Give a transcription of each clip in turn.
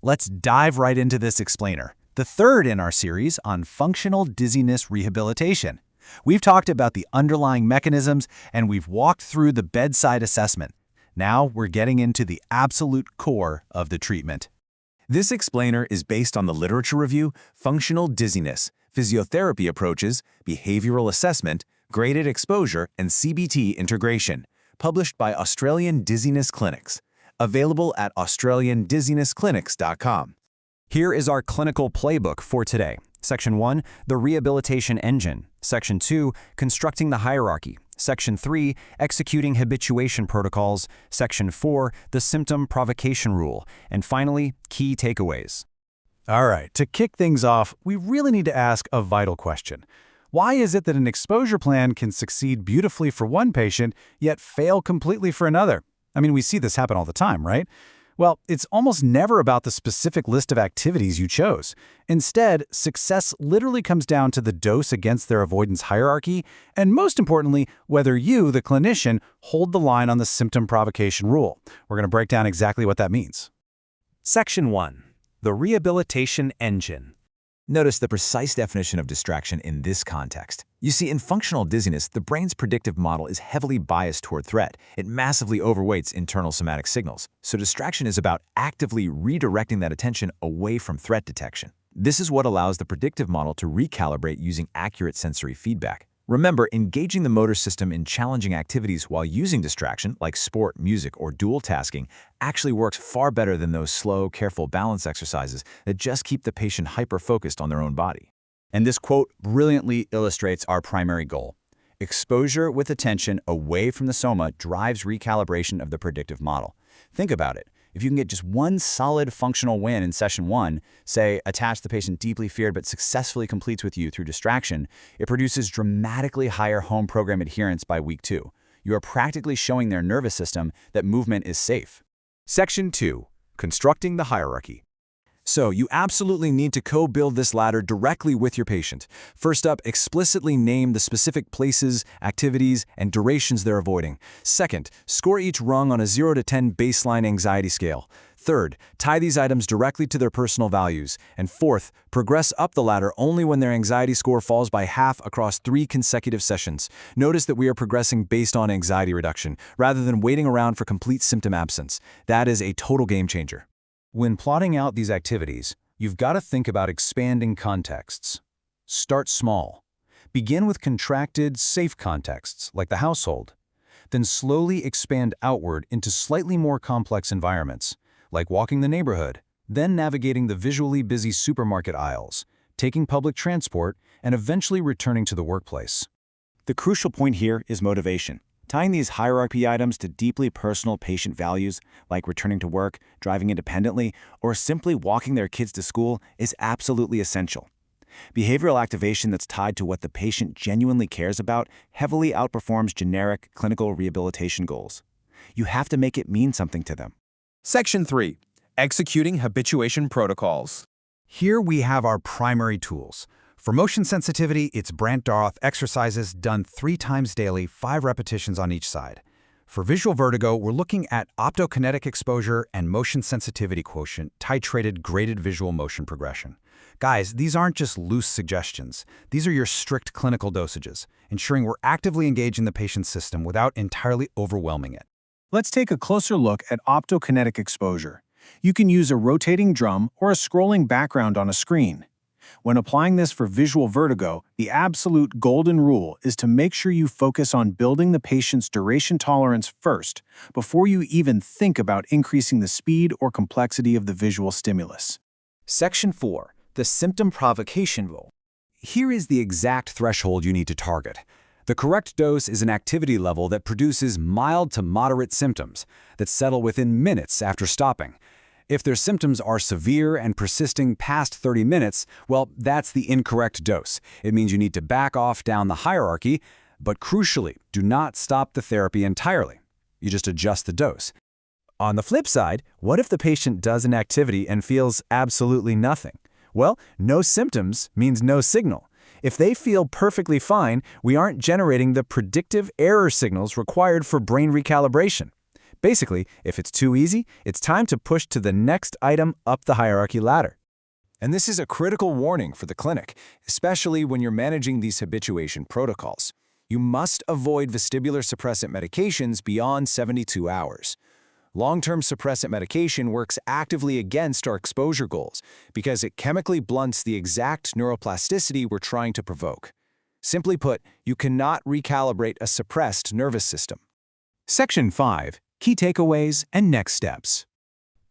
Let's dive right into this explainer, the third in our series on functional dizziness rehabilitation. We've talked about the underlying mechanisms and we've walked through the bedside assessment. Now we're getting into the absolute core of the treatment. This explainer is based on the literature review, Functional Dizziness, Physiotherapy Approaches, Behavioural Assessment, Graded Exposure, and CBT Integration, published by Australian Dizziness Clinics. Available at australiandizzinessclinics.com. Here is our clinical playbook for today. Section 1, the rehabilitation engine. Section 2, constructing the hierarchy. Section 3, executing habituation protocols. Section 4, the symptom-provocation rule. And finally, key takeaways. All right, to kick things off, we really need to ask a vital question. Why is it that an exposure plan can succeed beautifully for one patient, yet fail completely for another? I mean, we see this happen all the time, right? Well, it's almost never about the specific list of activities you chose. Instead, success literally comes down to the dose against their avoidance hierarchy, and most importantly, whether you, the clinician, hold the line on the symptom-provocation rule. We're going to break down exactly what that means. Section 1. The rehabilitation engine. Notice the precise definition of distraction in this context. You see, in functional dizziness, the brain's predictive model is heavily biased toward threat. It massively overweights internal somatic signals. So distraction is about actively redirecting that attention away from threat detection. This is what allows the predictive model to recalibrate using accurate sensory feedback. Remember, engaging the motor system in challenging activities while using distraction, like sport, music, or dual tasking, actually works far better than those slow, careful balance exercises that just keep the patient hyper-focused on their own body. And this quote brilliantly illustrates our primary goal. Exposure with attention away from the soma drives recalibration of the predictive model. Think about it. If you can get just one solid functional win in session 1, say attach the patient deeply feared but successfully completes with you through distraction, it produces dramatically higher home program adherence by week 2. You are practically showing their nervous system that movement is safe. Section 2. Constructing the hierarchy. So you absolutely need to co-build this ladder directly with your patient. First up, explicitly name the specific places, activities, and durations they're avoiding. Second, score each rung on a 0 to 10 baseline anxiety scale. Third, tie these items directly to their personal values. And fourth, progress up the ladder only when their anxiety score falls by half across 3 consecutive sessions. Notice that we are progressing based on anxiety reduction, rather than waiting around for complete symptom absence. That is a total game changer. When plotting out these activities, you've got to think about expanding contexts. Start small. Begin with contracted, safe contexts, like the household. Then slowly expand outward into slightly more complex environments, like walking the neighborhood, then navigating the visually busy supermarket aisles, taking public transport, and eventually returning to the workplace. The crucial point here is motivation. Tying these hierarchy items to deeply personal patient values, like returning to work, driving independently, or simply walking their kids to school, is absolutely essential. Behavioral activation that's tied to what the patient genuinely cares about heavily outperforms generic clinical rehabilitation goals. You have to make it mean something to them. Section 3. Executing habituation protocols. Here we have our primary tools. For motion sensitivity, it's Brandt-Daroth exercises done 3 times daily, 5 repetitions on each side. For visual vertigo, we're looking at optokinetic exposure and motion sensitivity quotient, titrated graded visual motion progression. Guys, these aren't just loose suggestions. These are your strict clinical dosages, ensuring we're actively engaging the patient's system without entirely overwhelming it. Let's take a closer look at optokinetic exposure. You can use a rotating drum or a scrolling background on a screen. When applying this for visual vertigo, the absolute golden rule is to make sure you focus on building the patient's duration tolerance first, before you even think about increasing the speed or complexity of the visual stimulus. Section 4. The symptom-provocation rule. Here is the exact threshold you need to target. The correct dose is an activity level that produces mild to moderate symptoms that settle within minutes after stopping. If their symptoms are severe and persisting past 30 minutes, well, that's the incorrect dose. It means you need to back off down the hierarchy, but crucially, do not stop the therapy entirely. You just adjust the dose. On the flip side, what if the patient does an activity and feels absolutely nothing? Well, no symptoms means no signal. If they feel perfectly fine, we aren't generating the predictive error signals required for brain recalibration. Basically, if it's too easy, it's time to push to the next item up the hierarchy ladder. And this is a critical warning for the clinic, especially when you're managing these habituation protocols. You must avoid vestibular suppressant medications beyond 72 hours. Long-term suppressant medication works actively against our exposure goals because it chemically blunts the exact neuroplasticity we're trying to provoke. Simply put, you cannot recalibrate a suppressed nervous system. Section 5. Key takeaways and next steps.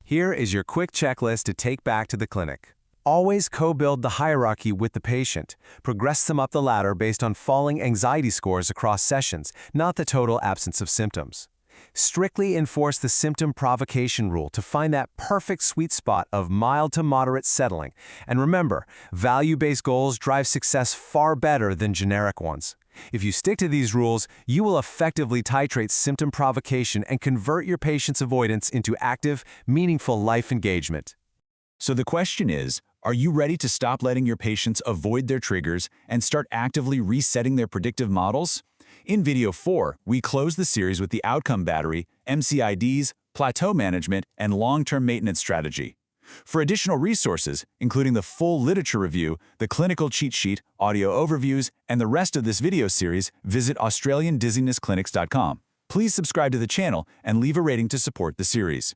Here is your quick checklist to take back to the clinic. Always co-build the hierarchy with the patient. Progress them up the ladder based on falling anxiety scores across sessions, not the total absence of symptoms. Strictly enforce the symptom-provocation rule to find that perfect sweet spot of mild to moderate settling. And remember, value-based goals drive success far better than generic ones. If you stick to these rules, you will effectively titrate symptom provocation and convert your patient's avoidance into active, meaningful life engagement. So the question is, are you ready to stop letting your patients avoid their triggers and start actively resetting their predictive models? In video 4, we close the series with the outcome battery, MCIDs, plateau management, and long-term maintenance strategy. For additional resources, including the full literature review, the clinical cheat sheet, audio overviews, and the rest of this video series, visit AustralianDizzinessClinics.com. Please subscribe to the channel and leave a rating to support the series.